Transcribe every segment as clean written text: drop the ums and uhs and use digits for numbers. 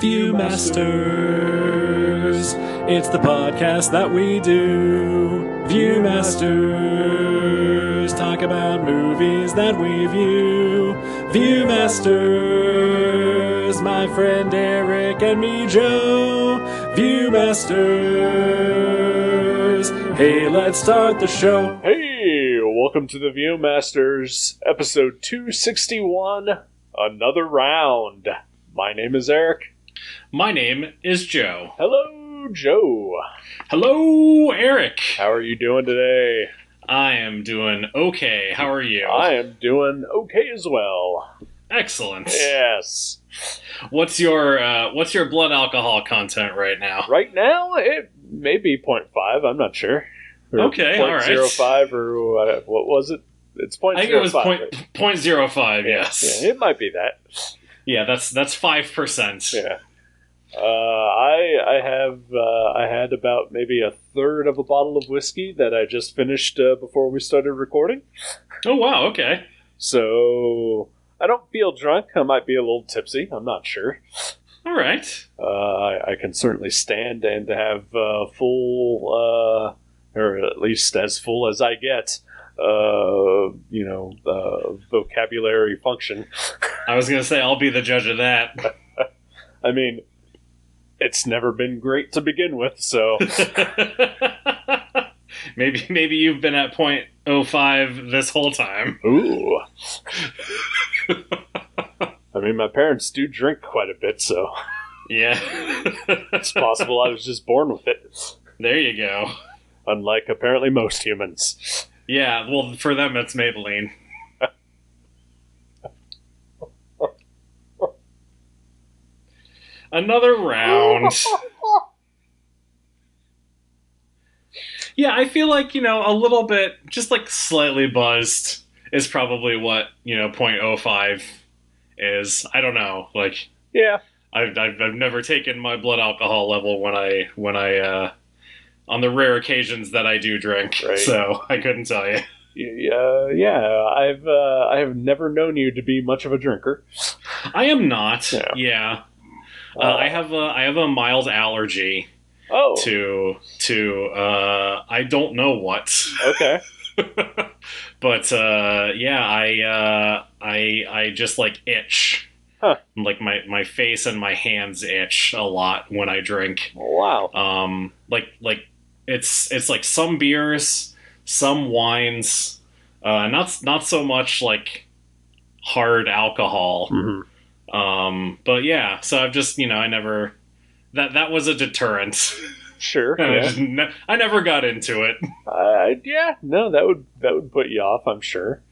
Viewmasters, it's the podcast that we do. Viewmasters, talk about movies that we view. Viewmasters, my friend Eric and me, Joe. Viewmasters, hey, let's start the show. Hey, welcome to the Viewmasters, episode 261, Another Round. My name is Eric. My name is Joe. Hello, Joe. Hello, Eric. How are you doing today? I am doing okay. How are you? I am doing okay as well. Excellent. Yes. What's your blood alcohol content right now? Right now, it may be 0.5. I'm not sure. Or Okay, all right. 0.05 or what was it? It's 0.05. I think it was right? 0.05, yes. Yeah, it might be that. Yeah, that's 5%. Yeah. I had about maybe a third of a bottle of whiskey that I just finished before we started recording. Oh, wow, okay. So I don't feel drunk. I might be a little tipsy. I'm not sure. All right. I can certainly stand and have full, or at least as full as I get, vocabulary function. I was going to say, I'll be the judge of that. I mean, it's never been great to begin with, so... Maybe you've been at 0.05 this whole time. Ooh. I mean, my parents do drink quite a bit, so... Yeah. It's possible I was just born with it. There you go. Unlike, apparently, most humans. Yeah, well, for them, it's Maybelline. Another round. Yeah, I feel like, a little bit, just like slightly buzzed is probably what, 0.05 is. I don't know. Like, yeah. I've never taken my blood alcohol level when I on the rare occasions that I do drink. Right. So I couldn't tell you. I have never known you to be much of a drinker. I am not. Yeah. I have a mild allergy. Oh. To I don't know what. Okay. But I just like itch. Huh. Like my face and my hands itch a lot when I drink. Wow. Like it's like some beers, some wines, not so much like hard alcohol. Mm-hmm. But yeah, so I've just, I never, that was a deterrent. Sure. Yeah. I never got into it. No, that would put you off, I'm sure.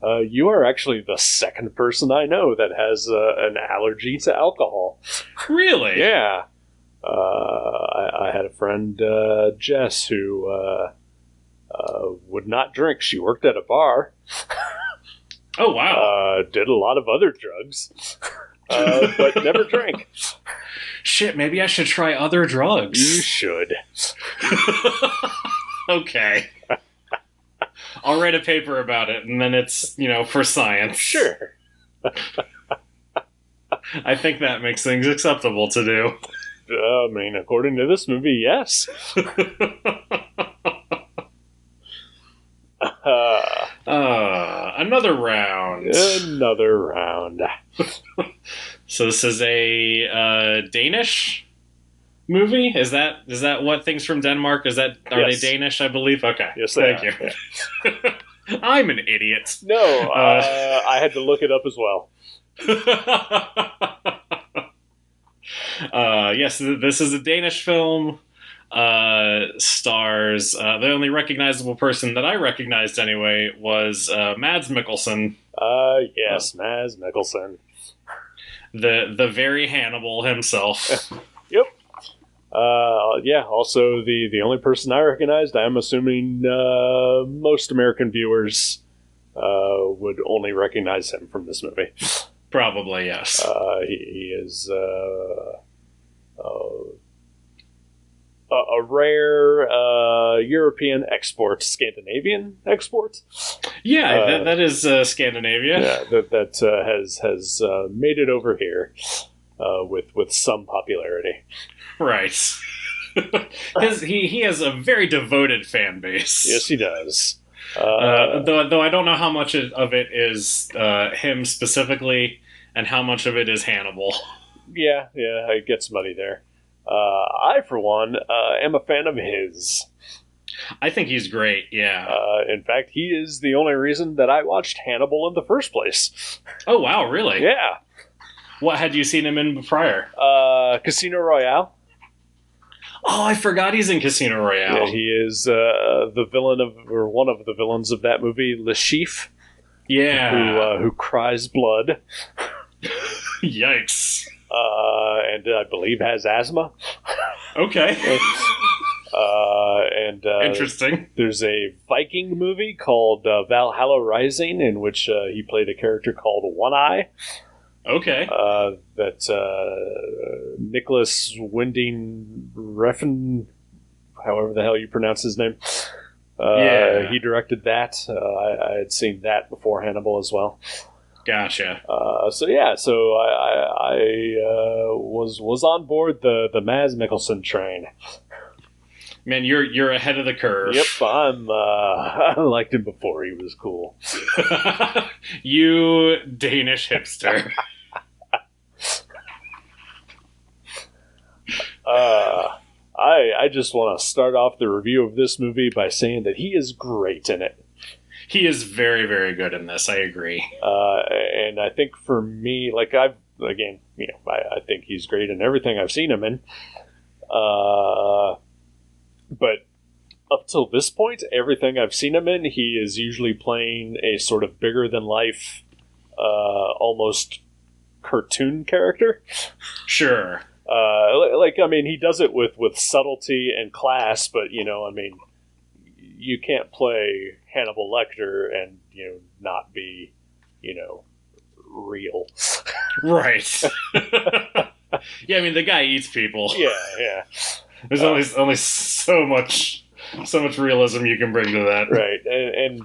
You are actually the second person I know that has an allergy to alcohol. Really? Yeah. I had a friend, Jess, who would not drink. She worked at a bar. Oh, wow. Did a lot of other drugs. But never drank. Shit, maybe I should try other drugs. You should. Okay. I'll write a paper about it, and then it's, for science. Sure. I think that makes things acceptable to do. I mean, according to this movie, yes. Another round. Another round. So this is a Danish movie? Is that what Things from Denmark? Are Yes. they Danish, I believe? Okay. Yes, they Thank are. you. Yeah. I'm an idiot. No, I had to look it up as well. Yes, this is a Danish film. Stars the only recognizable person that I recognized anyway was Mads Mikkelsen. Yes, Mads Mikkelsen. The very Hannibal himself. Yep. Also the only person I recognized. I'm assuming most American viewers would only recognize him from this movie. Probably, yes. He is a rare European export, Scandinavian export. Yeah, that is Scandinavia. Yeah, that has made it over here. with some popularity. Right. He has a very devoted fan base. Yes, he does. Though I don't know how much of it is him specifically, and how much of it is Hannibal. Yeah, it gets muddy there. I, for one, am a fan of his. I think he's great, yeah. In fact, he is the only reason that I watched Hannibal in the first place. Oh, wow, really? Yeah. What had you seen him in prior? Casino Royale. Oh, I forgot he's in Casino Royale. Yeah, he is the villain or one of the villains of that movie, Le Chiffre. Yeah. Who cries blood. Yikes. And I believe has asthma. Okay. Interesting. There's a Viking movie called Valhalla Rising, in which he played a character called One Eye. Okay. That Nicholas Winding Refn, however the hell you pronounce his name. He directed that. I had seen that before Hannibal as well. Gotcha. So I was on board the Mads Mikkelsen train. Man, you're ahead of the curve. Yep, I liked him before he was cool. You Danish hipster. I just want to start off the review of this movie by saying that he is great in it. He is very, very good in this. I agree. And I think for me, like I think he's great in everything I've seen him in. But up till this point, everything I've seen him in, he is usually playing a sort of bigger than life, almost cartoon character. Sure. He does it with subtlety and class, but you can't play Hannibal Lecter and not be real. Right. Yeah, the guy eats people. Yeah. There's only so much realism you can bring to that. Right. And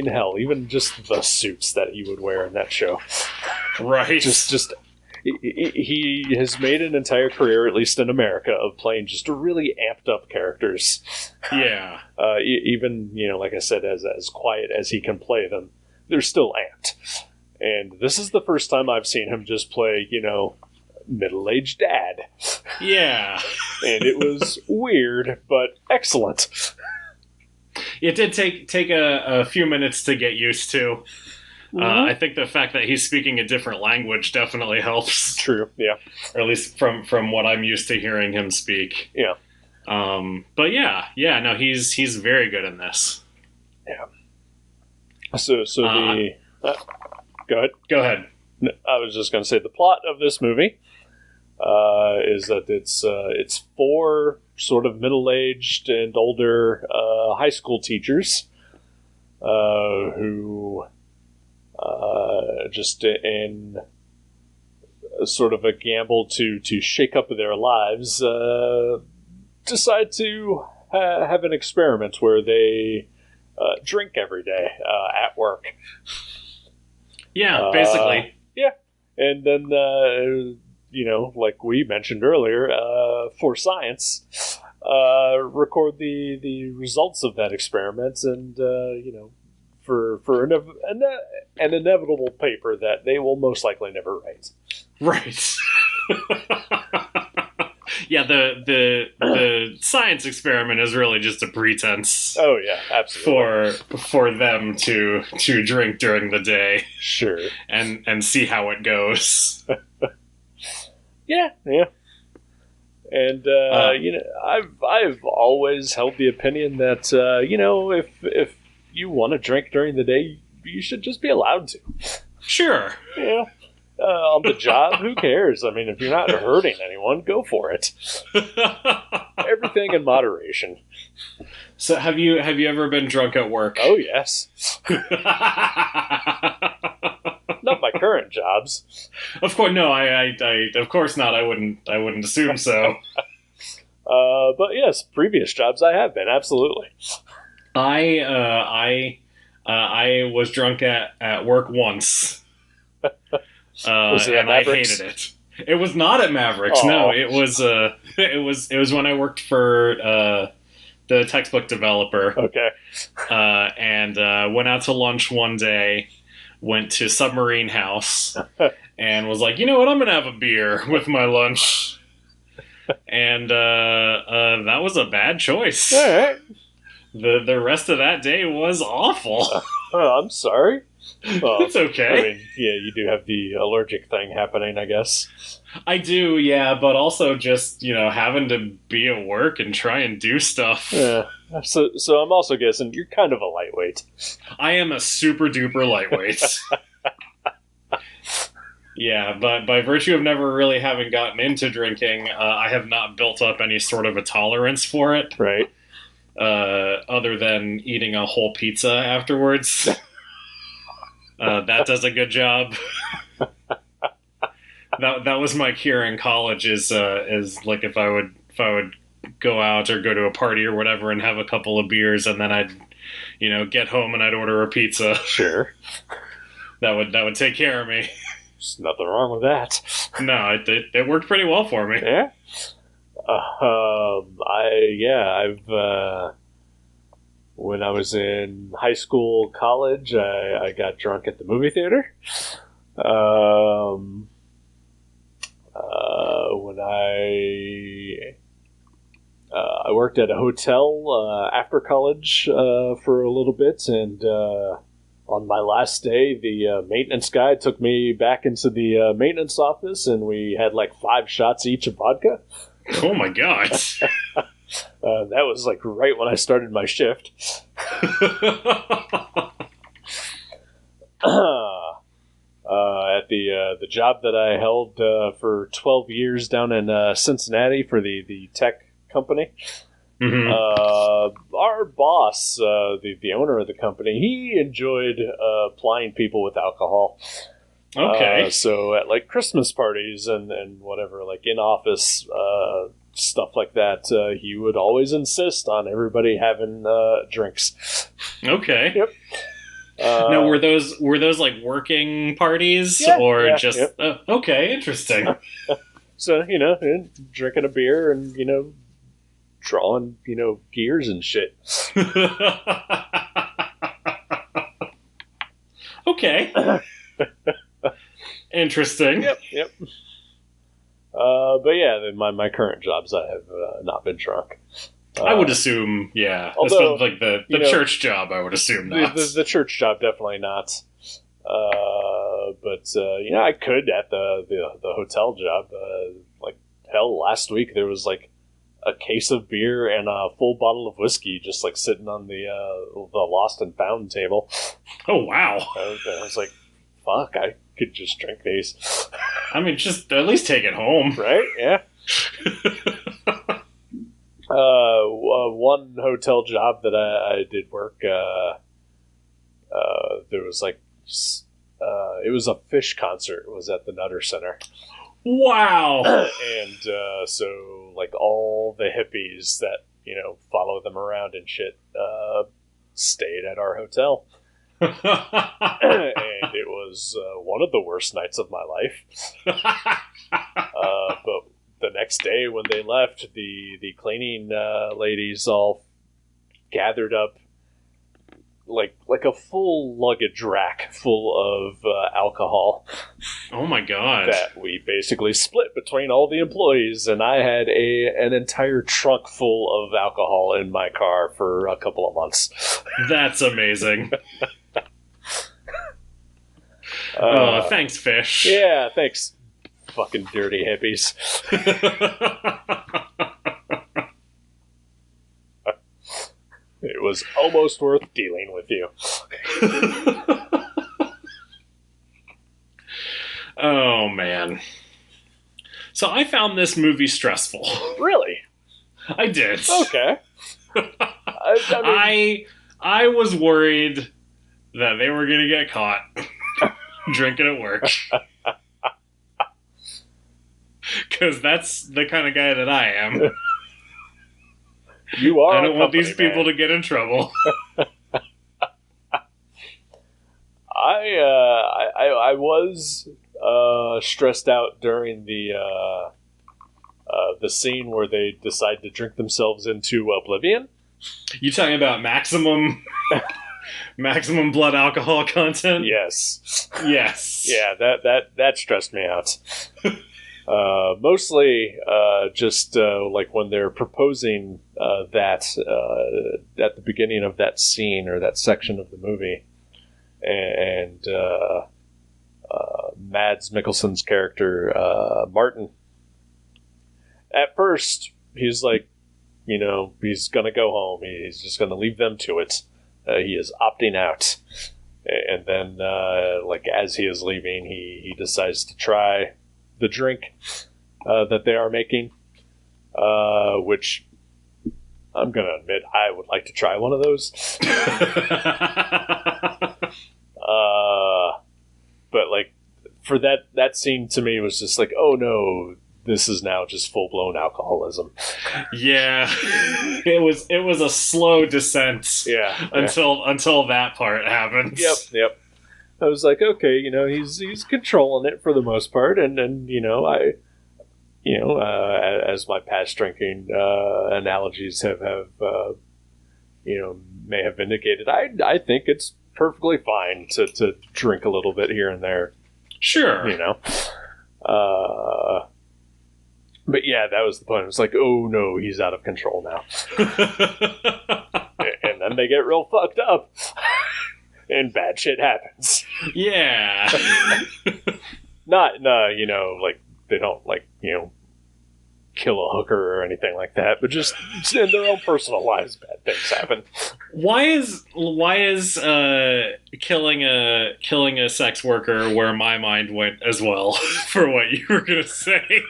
hell, even just the suits that he would wear in that show. Right. Just he has made an entire career, at least in America, of playing just really amped up characters. Yeah. Even, like I said, as quiet as he can play them, they're still amped. And this is the first time I've seen him just play, middle-aged dad. Yeah. And it was weird, but excellent. It did take a few minutes to get used to. Mm-hmm. I think the fact that he's speaking a different language definitely helps. True, yeah. Or at least from what I'm used to hearing him speak. Yeah. But no, he's very good in this. Yeah. Go ahead. I was just going to say the plot of this movie is that it's four sort of middle-aged and older high school teachers who just in sort of a gamble to shake up their lives decide to have an experiment where they drink every day at work. Yeah, basically. Yeah. And then, like we mentioned earlier, for science, record the results of that experiment and, for an inevitable paper that they will most likely never write. Right. Yeah, the science experiment is really just a pretense. Oh yeah, absolutely. For them to drink during the day. Sure. And see how it goes. Yeah. And I've always held the opinion that if you want to drink during the day, you should just be allowed to. Sure. Yeah. On the job, who cares? If you're not hurting anyone, go for it. Everything in moderation. So, have you ever been drunk at work? Oh yes. Not my current jobs. Of course, no. I of course not. I wouldn't assume so. But yes, previous jobs I have been, absolutely. I was drunk at work once. Was it at and I Mavericks? hated it. It was not at Mavericks. Aw. No, it was when I worked for the textbook developer. Okay. And went out to lunch one day, went to Submarine House, and was like, you know what, I'm going to have a beer with my lunch. And that was a bad choice. All right. The rest of that day was awful. Oh, I'm sorry. Well, It's okay. I mean, yeah, you do have the allergic thing happening, I guess. I do, yeah, but also just, having to be at work and try and do stuff. Yeah. So I'm also guessing you're kind of a lightweight. I am a super duper lightweight. Yeah, but by virtue of never really having gotten into drinking, I have not built up any sort of a tolerance for it. Right. Other than eating a whole pizza afterwards. That does a good job. That was my cure in college. Is like if I would go out or go to a party or whatever and have a couple of beers, and then I'd get home and I'd order a pizza. Sure. That would take care of me. There's nothing wrong with that. No, it worked pretty well for me. Yeah. I've when I was in high school, college, I got drunk at the movie theater. When I worked at a hotel after college for a little bit, and on my last day, the maintenance guy took me back into the maintenance office, and we had like 5 shots each of vodka. Oh my god. That was like right when I started my shift. At the job that I held for 12 years down in Cincinnati for the tech company. Mm-hmm. Our boss, the owner of the company, he enjoyed plying people with alcohol. Okay. So at like Christmas parties and whatever, like in office stuff like that, he would always insist on everybody having drinks. Okay. Yep. Now, were those like working parties Yeah, or yeah, just yep. Okay, interesting. So drinking a beer and drawing gears and shit. Okay. Interesting. Yep. But yeah, my current jobs, I have not been drunk. I would assume, yeah. Although, Especially like the church job, I would assume not. The church job, definitely not. But I could at the hotel job. Like hell, last week there was like a case of beer and a full bottle of whiskey just like sitting on the lost and found table. Oh wow! I was like, fuck, I could just drink these. I mean, just at least take it home, right? Yeah. One hotel job that I did work, there was like, it was a fish concert. It was at the Nutter Center. Wow. And so like all the hippies that follow them around and shit stayed at our hotel. And it was one of the worst nights of my life. But the next day when they left, the cleaning ladies all gathered up like a full luggage rack full of alcohol. Oh my god. That we basically split between all the employees, and I had an entire trunk full of alcohol in my car for a couple of months. That's amazing. Thanks, fish. Yeah, thanks, fucking dirty hippies. It was almost worth dealing with you. Oh, man. So I found this movie stressful. Really? I did. Okay. I was worried that they were going to get caught drinking at work. Because that's the kind of guy that I am. You are. I don't want these people to get in trouble. I was stressed out during the scene where they decide to drink themselves into oblivion. You talking about maximum blood alcohol content? Yes. Yes. Yeah, that stressed me out. Mostly just like when they're proposing that at the beginning of that scene or that section of the movie, and Mads Mikkelsen's character Martin. At first, he's like, he's gonna go home. He's just gonna leave them to it. He is opting out, and then like as he is leaving, he decides to try the drink that they are making, which I'm going to admit I would like to try one of those. But like for that scene to me was just like, oh no, this is now just full-blown alcoholism. Yeah. It was a slow descent. Yeah. Until that part happened. Yep. I was like, okay, he's controlling it for the most part, and as my past drinking analogies have may have indicated, I think it's perfectly fine to drink a little bit here and there. Sure. But yeah, that was the point. It was like, oh no, he's out of control now. And then they get real fucked up. And bad shit happens. Yeah. Not, like, they don't, like, kill a hooker or anything like that, but just in their own personal lives, bad things happen. Why is killing a sex worker where my mind went as well for what you were going to say?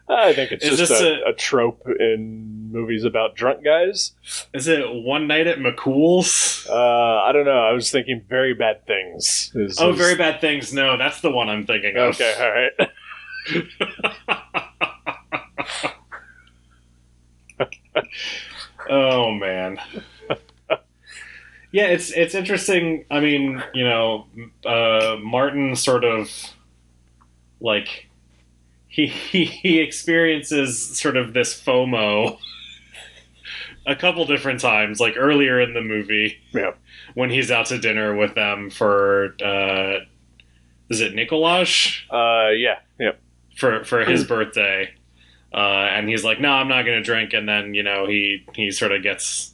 I think it's just a trope in movies about drunk guys. Is it One Night at McCool's? I don't know. I was thinking Very Bad Things. Very Bad Things. No, that's the one I'm thinking of. Okay, all right. Oh, man. Yeah, it's interesting. I mean, Martin sort of, like... He experiences sort of this FOMO a couple different times, like earlier in the movie, when he's out to dinner with them for is it Nikolaj? Yeah. For his birthday, and he's like, "No, I'm not going to drink," and then he sort of gets.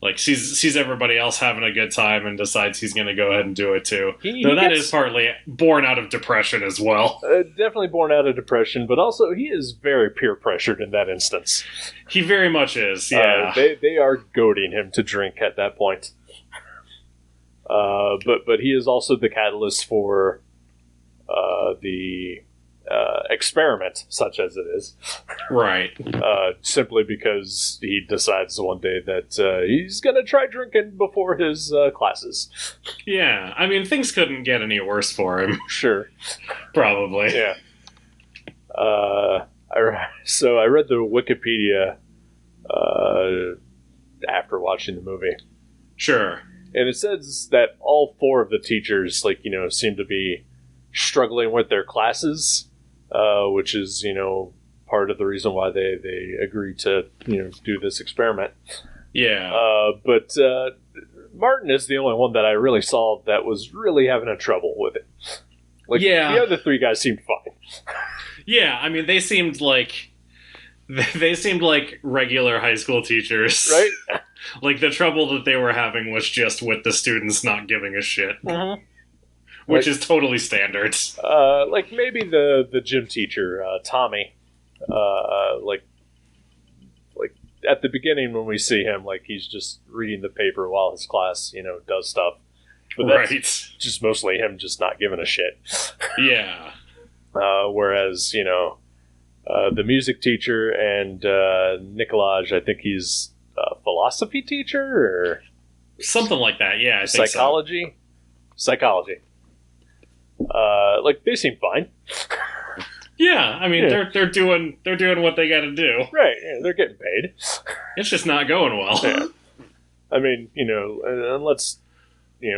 Like, sees everybody else having a good time and decides he's going to go ahead and do it too. That is partly born out of depression as well. Definitely born out of depression, but also he is very peer pressured in that instance. He very much is, yeah. They are goading him to drink at that point. But he is also the catalyst for the experiment, such as it is. Right. Simply because he decides one day that he's going to try drinking before his classes. Yeah. I mean, things couldn't get any worse for him. Sure. Probably. Yeah. So I read the Wikipedia after watching the movie. Sure. And it says that all four of the teachers, seem to be struggling with their classes, which is, part of the reason why they agreed to, do this experiment. Yeah. But Martin is the only one that I really saw that was really having a trouble with it. Like, yeah. The other three guys seemed fine. Yeah, I mean, they seemed like regular high school teachers. Right? Like, the trouble that they were having was just with the students not giving a shit. Mm-hmm. Which is totally standard. Like maybe the gym teacher, Tommy, like at the beginning when we see him, like he's just reading the paper while his class, does stuff. But that's just mostly him just not giving a shit. Yeah. Whereas, the music teacher and Nikolaj, I think he's a philosophy teacher or something like that. Yeah, I think psychology. Psychology. Like they seem fine. Yeah, I mean they're doing what they got to do. Right, yeah, they're getting paid. It's just not going well. Yeah. I mean, and let's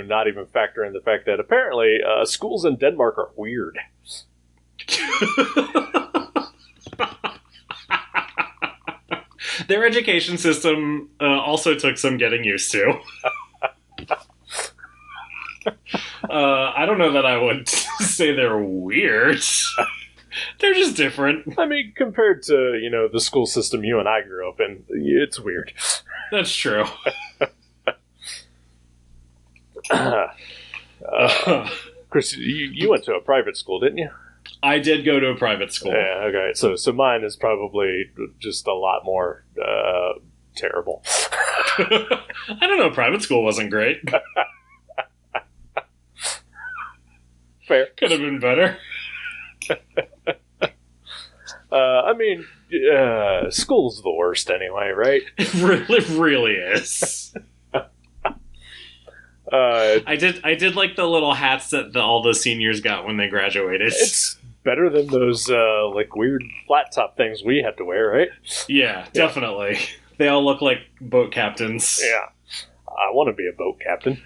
not even factor in the fact that apparently schools in Denmark are weird. Their education system also took some getting used to. I don't know that I would say they're weird. They're just different. I mean, compared to, the school system you and I grew up in, it's weird. That's true. Chris, you went to a private school, didn't you? I did go to a private school. Yeah, okay. So mine is probably just a lot more terrible. I don't know. Private school wasn't great. Fair. Could have been better. I mean, school's the worst anyway, right? It really is. I did like the little hats that all the seniors got when they graduated. It's better than those weird flat top things we had to wear, right? Yeah, definitely. They all look like boat captains. Yeah, I want to be a boat captain.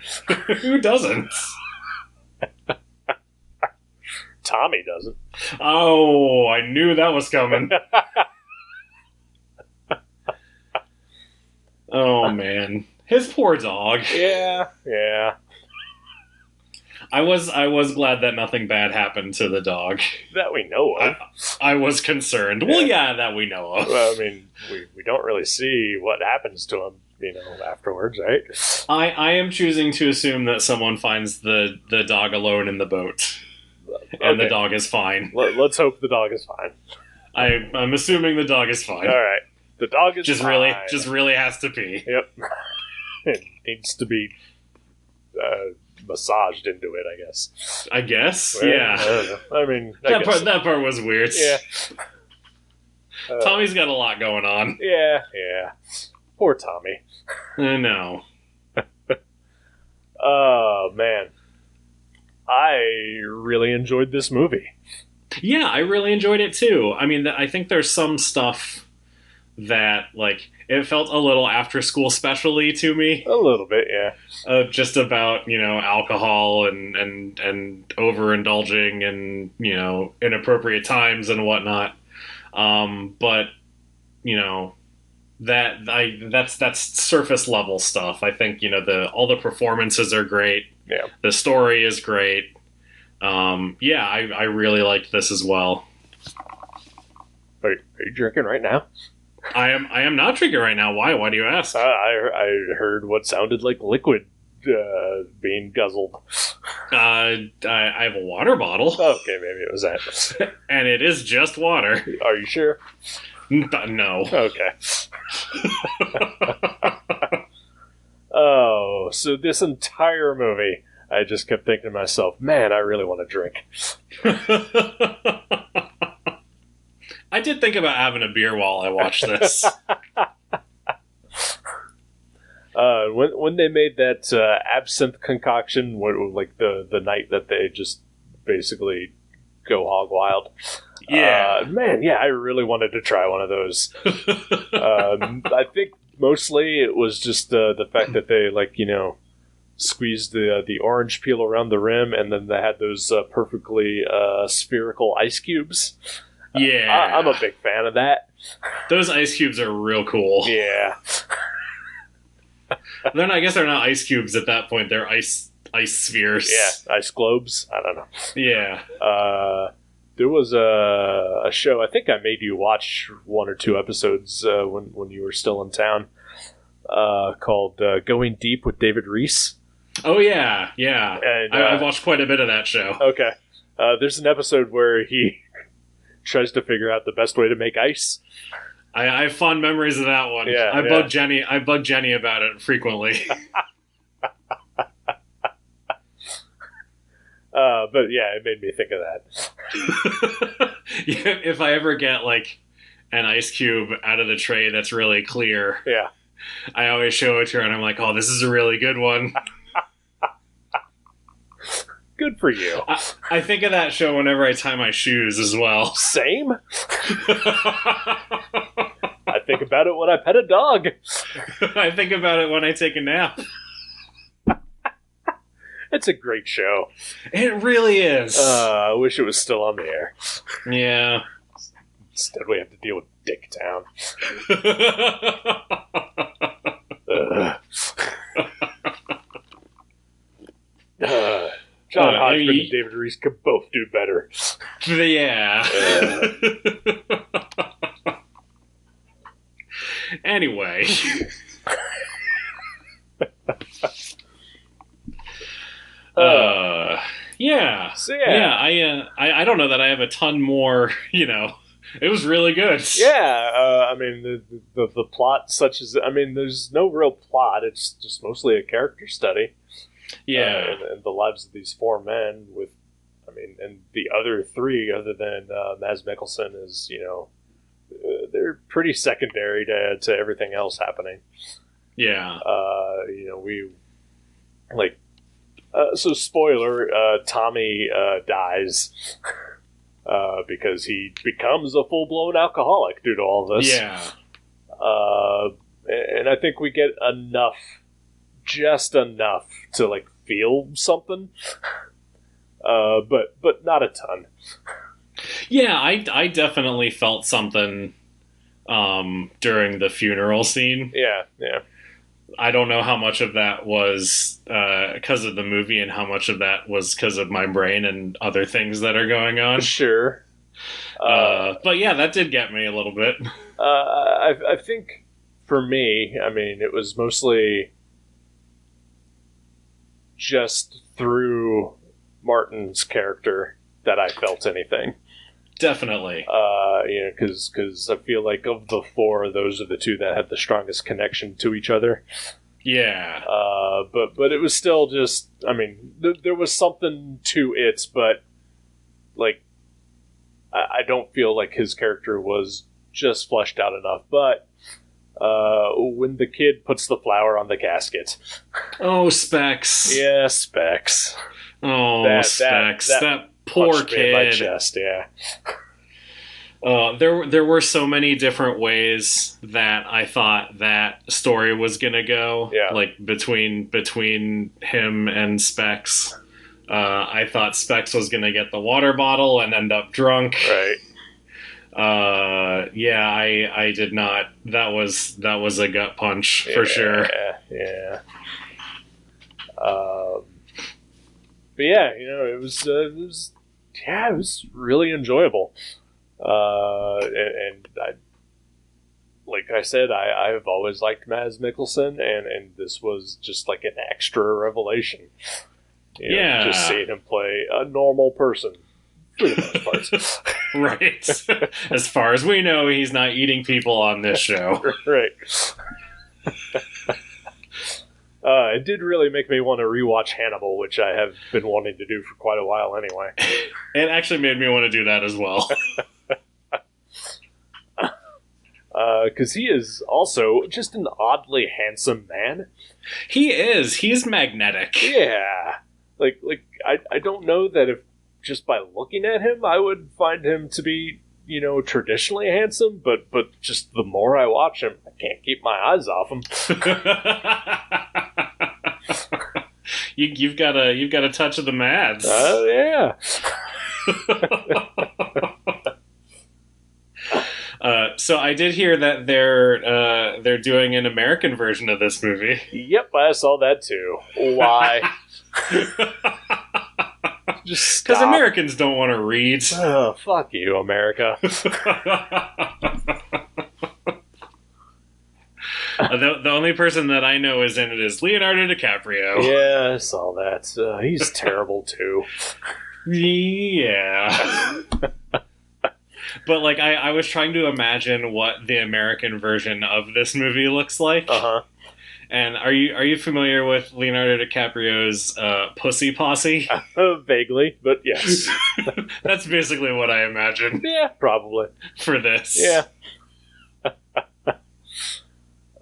Who doesn't? Tommy doesn't. Oh, I knew that was coming. Oh man, his poor dog. Yeah. I was glad that nothing bad happened to the dog. That we know of. I was concerned. Well, yeah, that we know of. Well, I mean, we don't really see what happens to him, afterwards, right? I am choosing to assume that someone finds the dog alone in the boat. And the dog is fine. Let's hope the dog is fine. I'm assuming the dog is fine. All right. The dog is fine. Just really has to pee. Yep. It needs to be massaged into it, I guess. I guess, well, yeah. I don't know. I mean, that part was weird. Yeah. Tommy's got a lot going on. Yeah. Poor Tommy. I know. Oh, man. I really enjoyed this movie. Yeah, I really enjoyed it too. I mean, I think there's some stuff that, it felt a little after-school special-y to me. A little bit, yeah. Just about, alcohol and overindulging and, inappropriate times and whatnot. But, that's surface level stuff. I think, all the performances are great. Yeah. The story is great. I really liked this as well. Are you drinking right now? I am not drinking right now. Why? Why do you ask? I heard what sounded like liquid being guzzled. I have a water bottle. Okay, maybe it was that. And it is just water. Are you sure? No. Okay. Oh, so this entire movie, I just kept thinking to myself, man, I really want to drink. I did think about having a beer while I watched this. When they made that absinthe concoction, the night that they just basically go hog wild. Yeah. I really wanted to try one of those. I think mostly it was just the fact that they squeezed the orange peel around the rim, and then they had those perfectly spherical ice cubes. Yeah, I'm a big fan of that. Those ice cubes are real cool. Yeah. I guess they're not ice cubes at that point. They're ice spheres. Yeah, ice globes. I don't know. Yeah. There was a show, I think I made you watch one or two episodes when you were still in town, called Going Deep with David Reese. Oh, yeah. And, I've watched quite a bit of that show. Okay. There's an episode where he tries to figure out the best way to make ice. I have fond memories of that one. Yeah, I bug Jenny about it frequently. But yeah, it made me think of that. If I ever get an ice cube out of the tray that's really clear, yeah, I always show it to her and I'm like, oh, this is a really good one. Good for you. I think of that show whenever I tie my shoes as well. Same. I think about it when I pet a dog. I think about it when I take a nap. It's a great show. It really is. I wish it was still on the air. Yeah. Instead, we have to deal with Dicktown. John Hodgman and David Reese could both do better. Yeah. Anyway. Yeah. So yeah. I don't know that I have a ton more, It was really good. Yeah, I mean, the plot, such as, I mean, there's no real plot. It's just mostly a character study. Yeah. And the lives of these four men with, I mean, and the other three, other than Mads Mikkelsen, is, they're pretty secondary to everything else happening. Yeah. So spoiler, Tommy dies. Because he becomes a full-blown alcoholic due to all this. Yeah. And I think we get just enough to, feel something. But not a ton. Yeah, I definitely felt something during the funeral scene. Yeah. I don't know how much of that was because of the movie and how much of that was because of my brain and other things that are going on. Sure. But yeah, that did get me a little bit. I think for me, I mean, it was mostly just through Martin's character that I felt anything. Definitely. Because I feel like of the four, those are the two that had the strongest connection to each other. Yeah. But it was still just, I mean, there was something to it, but, I don't feel like his character was just fleshed out enough. But when the kid puts the flower on the casket. Oh, Specs. Yeah, Specs. Oh, Specs. That poor kid. In my chest, yeah. There were so many different ways that I thought that story was gonna go. Yeah. Between him and Specs. I thought Specs was gonna get the water bottle and end up drunk. Right. I did not. That was a gut punch for sure. Yeah. But yeah, it was really enjoyable. And I, like I said, I've always liked Mads Mikkelsen, and this was just like an extra revelation. Just seeing him play a normal person for the most part. Right. As far as we know, he's not eating people on this show. Right. It did really make me want to rewatch Hannibal, which I have been wanting to do for quite a while anyway. It actually made me want to do that as well. Because he is also just an oddly handsome man. He is. He's magnetic. Yeah. I don't know that if just by looking at him, I would find him to be, traditionally handsome, but just the more I watch him, I can't keep my eyes off him. You've got a touch of the Mads. Yeah. So I did hear that they're doing an American version of this movie. Yep, I saw that too. Why? Just because Americans don't want to read. Oh, fuck you, America. The only person that I know is in it is Leonardo DiCaprio. Yeah, I saw that. He's terrible too. Yeah. But I was trying to imagine what the American version of this movie looks like. Uh-huh. And are you familiar with Leonardo DiCaprio's Pussy Posse? Vaguely, but yes. That's basically what I imagine. Yeah, probably. For this. Yeah.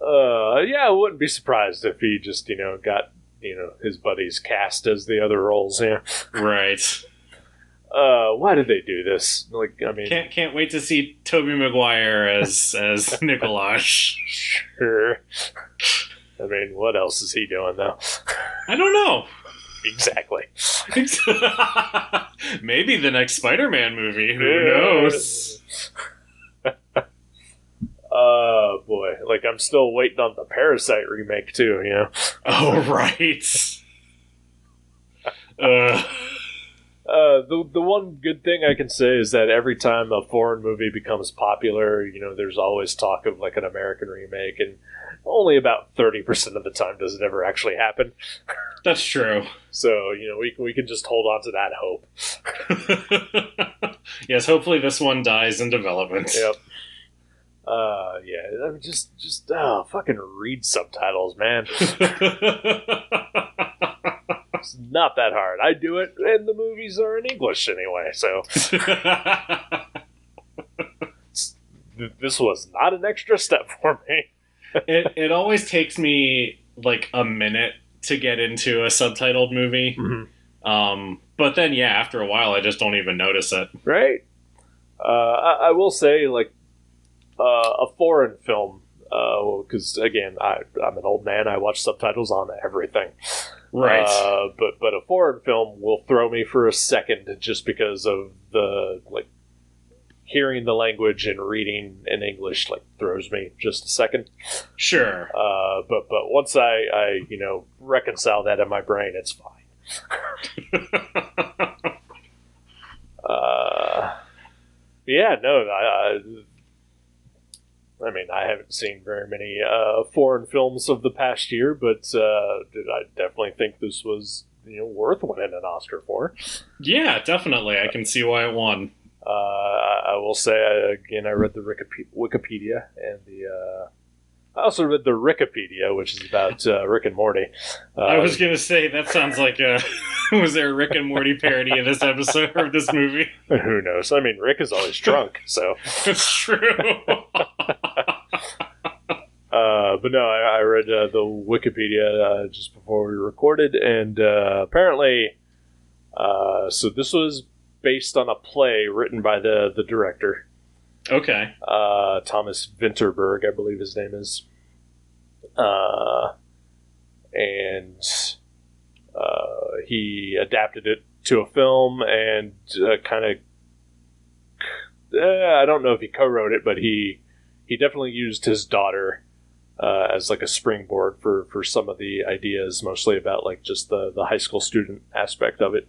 I wouldn't be surprised if he just, got, his buddies cast as the other roles, yeah. Right. Why did they do this? Can't wait to see Tobey Maguire as Nicholas. Sure. What else is he doing, though? I don't know. Exactly. Maybe the next Spider-Man movie. Who knows? Boy. Like, I'm still waiting on the Parasite remake, too, you know? Oh, right. The one good thing I can say is that every time a foreign movie becomes popular, you know, there's always talk of, like, an American remake, and only about 30% of the time does it ever actually happen. That's true. So, you know, we can just hold on to that hope. Yes, hopefully this one dies in development. Yep. Yeah, I mean, just fucking read subtitles, man. It's not that hard. I do it, and the movies are in English anyway, so. This was not an extra step for me. It always takes me, like, a minute to get into a subtitled movie. Mm-hmm. But then, yeah, after a while, I just don't even notice it. Right? I will say, like, a foreign film, because, again, I'm an old man, I watch subtitles on everything. Right. But a foreign film will throw me for a second just because of the, like, hearing the language and reading in English, like, throws me just a second. Sure. But once I you know, reconcile that in my brain, it's fine. Yeah, no, I mean, I haven't seen very many foreign films of the past year, but I definitely think this was, you know, worth winning an Oscar for. Yeah, definitely. I can see why it won. I will say, again, I read the Wikipedia, and I also read the Rickipedia, which is about Rick and Morty. I was going to say, that sounds like was there a Rick and Morty parody in this episode of this movie? Who knows? I mean, Rick is always drunk, so. It's true. But no, I read the Wikipedia just before we recorded, and apparently, so this was based on a play written by the director. Okay. Thomas Vinterberg, I believe his name is. And he adapted it to a film and kind of, I don't know if he co-wrote it, but he definitely used his daughter as like a springboard for some of the ideas, mostly about like just the high school student aspect of it.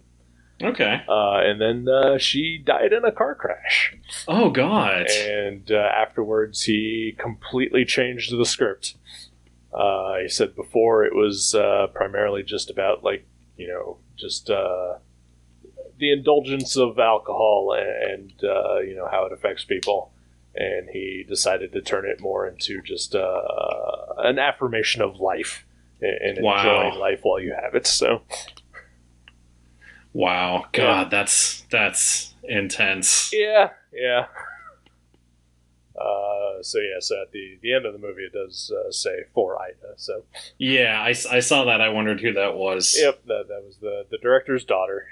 Okay. And then she died in a car crash. Oh, God. And afterwards, he completely changed the script. He said before it was primarily just about, like, you know, just the indulgence of alcohol and you know, how it affects people. And he decided to turn it more into just an affirmation of life and enjoying life while you have it. So... Wow, God, that's intense. Yeah. So at the end of the movie, it does say for Ida. So yeah, I saw that. I wondered who that was. Yep, that was the director's daughter.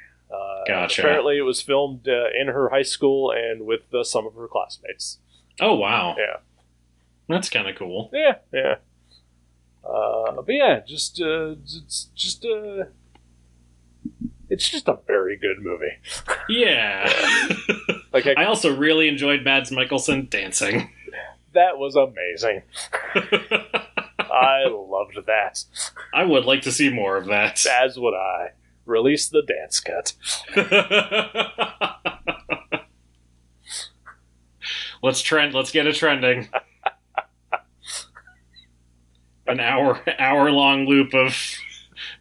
Gotcha. Apparently, it was filmed in her high school and with some of her classmates. Oh wow. Yeah, that's kind of cool. Yeah. But yeah, it's just a very good movie. Yeah. Like I also really enjoyed Mads Mikkelsen dancing. That was amazing. I loved that. I would like to see more of that. As would I. Release the dance cut. Let's get it trending. An hour-long loop of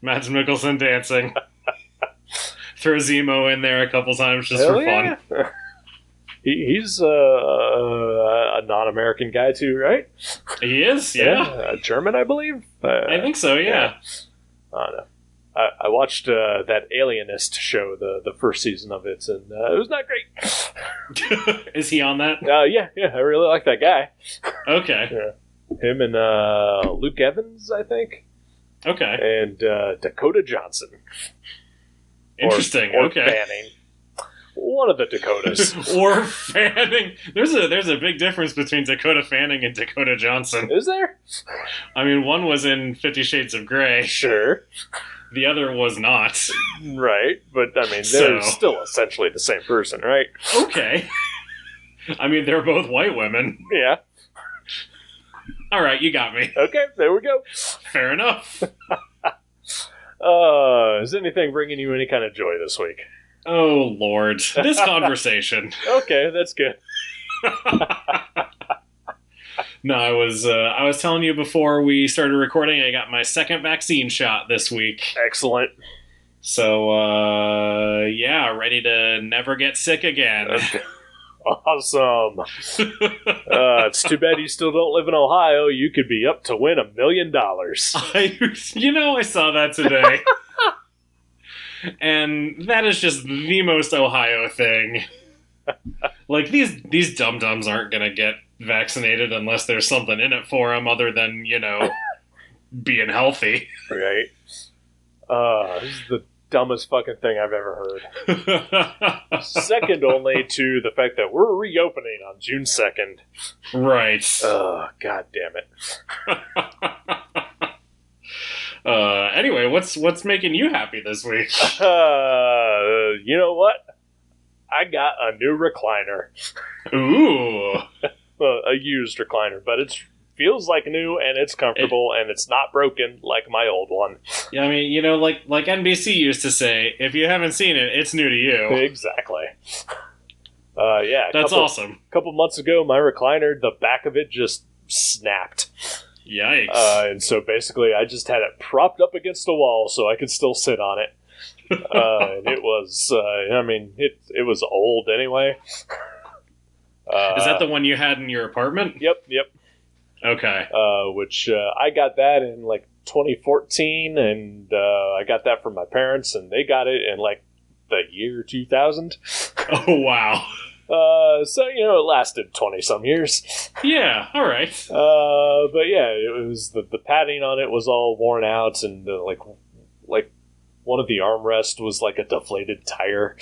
Mads Mikkelsen dancing. Throw Zemo in there a couple times just for fun. He's a non-American guy too, right? He is, yeah. German, I believe. I think so, yeah. I don't know. I watched that Alienist show, the first season of it, and it was not great. Is he on that? Yeah, I really like that guy. Okay. Yeah. Him and Luke Evans, I think. Okay. And Dakota Johnson. Interesting. Or okay. Fanning. One of the Dakotas. Or Fanning. There's a big difference between Dakota Fanning and Dakota Johnson. Is there? I mean, one was in 50 Shades of Grey. Sure. The other was not. Right, but I mean, they're still essentially the same person, right? Okay. I mean, they're both white women. Yeah. All right, you got me. Okay, there we go. Fair enough. Is anything bringing you any kind of joy this week? Oh, Lord. This conversation. Okay, that's good. No, I was telling you before we started recording, I got my second vaccine shot this week. Excellent. So, yeah, ready to never get sick again. Awesome. It's too bad you still don't live in Ohio. You could be up to win $1 million. I saw that today. And that is just the most Ohio thing. Like, these dum-dums aren't going to get vaccinated unless there's something in it for them other than, being healthy. Right. This is the dumbest fucking thing I've ever heard. Second only to the fact that we're reopening on June 2nd. Right. God damn it. Anyway, what's making you happy this week? You know what? I got a new recliner. Ooh. A used recliner, but it feels like new and it's comfortable and it's not broken like my old one. Yeah, I mean, like NBC used to say, if you haven't seen it, it's new to you. Exactly. Yeah. That's awesome. A couple months ago, my recliner, the back of it just snapped. Yikes. And so basically I just had it propped up against the wall so I could still sit on it. And it was, it was old anyway. Is that the one you had in your apartment? Yep. Okay. Which I got that in like 2014, and I got that from my parents, and they got it in like the year 2000. Oh, wow. So, it lasted 20-some years. Yeah, all right. But yeah, it was the padding on it was all worn out, and like one of the armrests was like a deflated tire.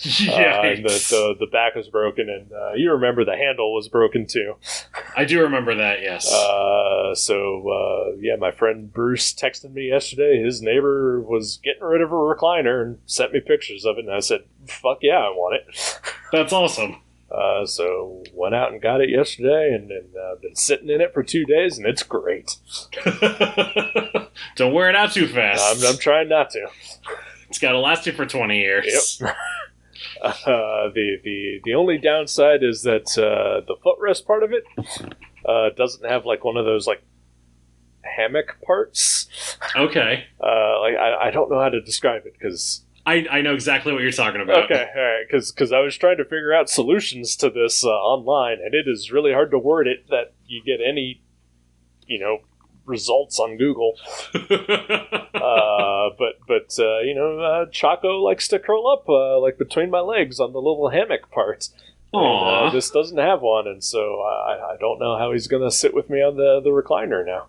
And the back was broken, and you remember the handle was broken too. I do remember that, yes. Yeah, my friend Bruce texted me yesterday. His neighbor was getting rid of a recliner and sent me pictures of it, and I said, fuck yeah, I want it. That's awesome. So went out and got it yesterday, and been sitting in it for 2 days, and it's great. Don't wear it out too fast. I'm trying not to. It's got to last you for 20 years. Yep. The only downside is that the footrest part of it doesn't have like one of those like hammock parts. Okay. I don't know how to describe it because I know exactly what you're talking about. Okay, all right, because I was trying to figure out solutions to this online, and it is really hard to word it that you get any results on Google. But Choco likes to curl up like between my legs on the little hammock part. Aww. This doesn't have one, and so I don't know how he's going to sit with me on the recliner now.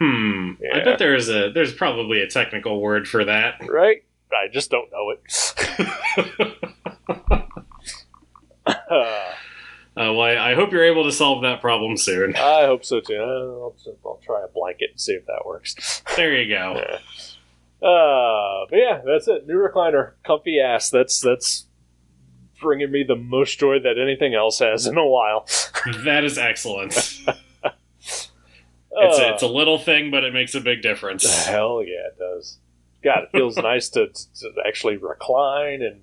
Yeah. I bet there's probably a technical word for that. Right? I just don't know it. Well, I hope you're able to solve that problem soon. I hope so too. I'll try a blanket and see if that works. There you go. Yeah. But yeah, that's it. New recliner, comfy ass. That's bringing me the most joy that anything else has in a while. That is excellent. It's a little thing, but it makes a big difference. Hell yeah, it does. God, it feels nice to actually recline and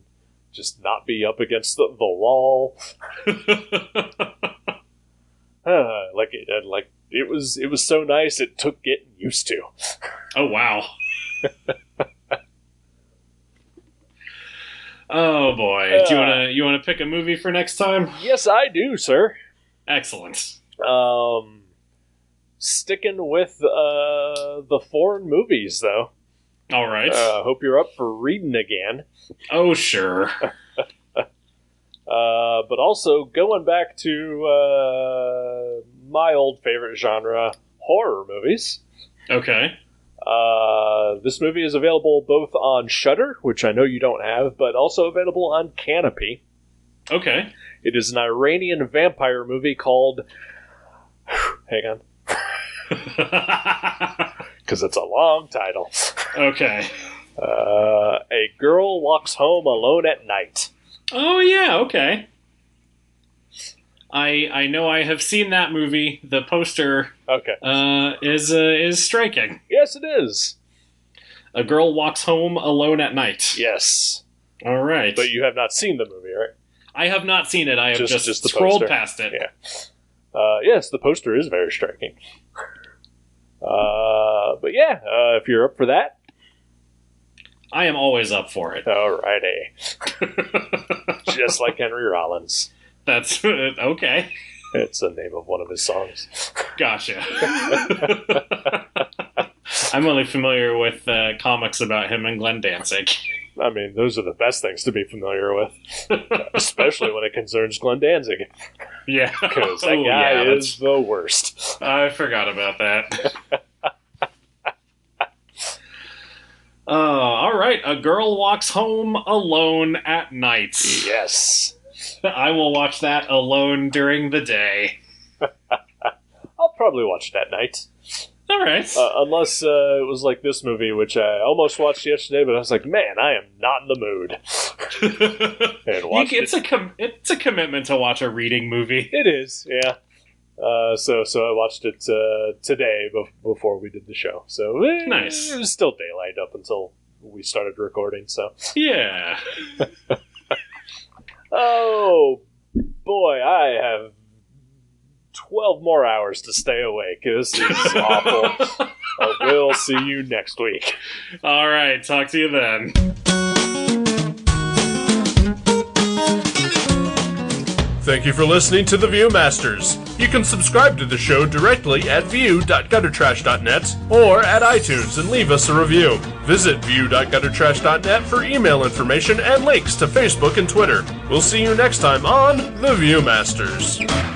just not be up against the wall. It was so nice it took getting used to. Oh wow. Oh boy. Do you wanna pick a movie for next time? Yes, I do, sir. Excellent. Sticking with the foreign movies though. All right. Hope you're up for reading again. Oh, sure. But also going back to my old favorite genre, horror movies. Okay. This movie is available both on Shudder, which I know you don't have, but also available on Canopy. Okay. It is an Iranian vampire movie called... Hang on. because it's a long title. Okay. A Girl Walks Home Alone at Night. Oh, yeah, okay. I know I have seen that movie. The poster is striking. Yes, it is. A Girl Walks Home Alone at Night. Yes. All right. But you have not seen the movie, right? I have not seen it. I have just the scrolled poster. past it. Yeah. Yes, the poster is very striking. But yeah, if you're up for that. I am always up for it. Alrighty. Just like Henry Rollins. That's okay. It's the name of one of his songs. Gotcha. I'm only familiar with comics about him and Glenn Danzig. I mean, those are the best things to be familiar with. Especially when it concerns Glenn Danzig. Yeah. Because that guy is the worst. I forgot about that. All right. A Girl Walks Home Alone at Night. Yes. I will watch that alone during the day. I'll probably watch it at night. All right. Unless it was like this movie, which I almost watched yesterday, but I was like, man, I am not in the mood. And watched it's a commitment to watch a reading movie. It is, yeah. So I watched it today before we did the show. So nice. It was still daylight up until we started recording. So yeah. Oh boy, I have 12 more hours to stay awake. This is awful. We'll see you next week. All right, talk to you then. Thank you for listening to The Viewmasters. You can subscribe to the show directly at view.guttertrash.net or at iTunes and leave us a review. Visit view.guttertrash.net for email information and links to Facebook and Twitter. We'll see you next time on The Viewmasters.